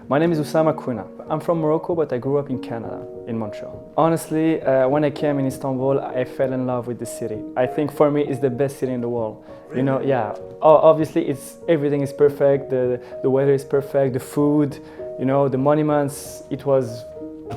My name is Usama Kuna. I'm from Morocco, but I grew up in Canada, in Montreal. Honestly, when I came in Istanbul, I fell in love with the city. I think for me, it's the best city in the world. Really? You know, yeah. Obviously, everything is perfect. The weather is perfect. The food, you know, the monuments. It was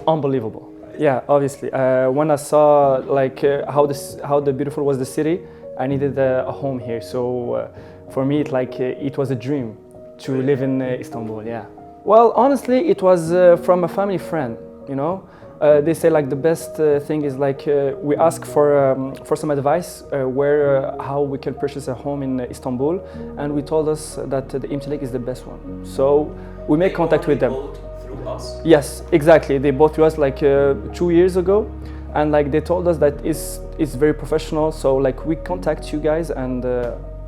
unbelievable. Yeah, obviously. When I saw like how beautiful was the city, I needed a home here. So for me, it was a dream to live in Istanbul. Yeah. Well, honestly, it was from a family friend. You know, they say like the best thing is like we ask for some advice how we can purchase a home in Istanbul, and we told us that the IMTILAK is the best one. So we make contact with them. Through us? Yes, exactly. They bought through us like 2 years ago, and like they told us that it's very professional. So like we contact you guys, and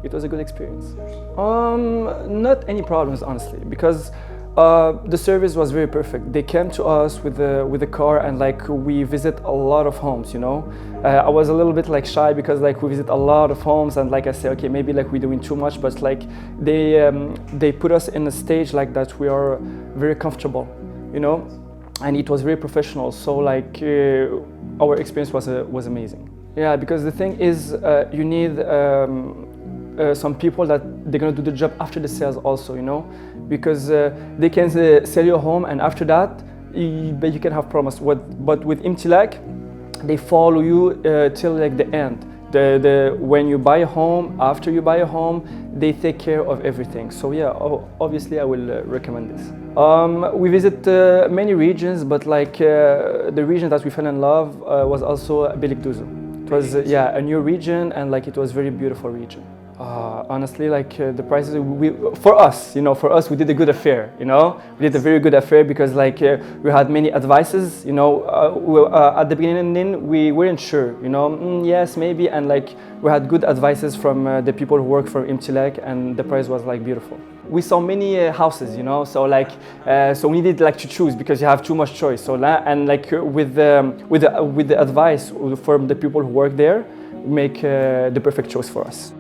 it was a good experience. Not any problems, honestly, because the service was very perfect. They came to us with the car, and like we visit a lot of homes. You know, I was a little bit like shy because like we visit a lot of homes, and like I say, okay, maybe like we're doing too much, but like they put us in a stage like that we are very comfortable, you know, and it was very professional. So like our experience was amazing. Yeah, because the thing is, you need some people that they're gonna do the job after the sales also, you know, because they can sell your home, and after that you can have problems. But with IMTILAK, they follow you till like the end. When you buy a home, after you buy a home, they take care of everything. So yeah, obviously I will recommend this. We visit many regions, but like the region that we fell in love was also Beylikdüzü. It was yeah, a new region, and like it was very beautiful region. Honestly, like the prices, for us, you know, we did a good affair, you know, we did a very good affair because like we had many advices, you know, at the beginning we weren't sure, you know, yes, maybe, and like we had good advices from the people who work for IMTILAK, and the price was like beautiful. We saw many houses, you know, so like so we needed like to choose because you have too much choice. So and like with the advice from the people who work there, make the perfect choice for us.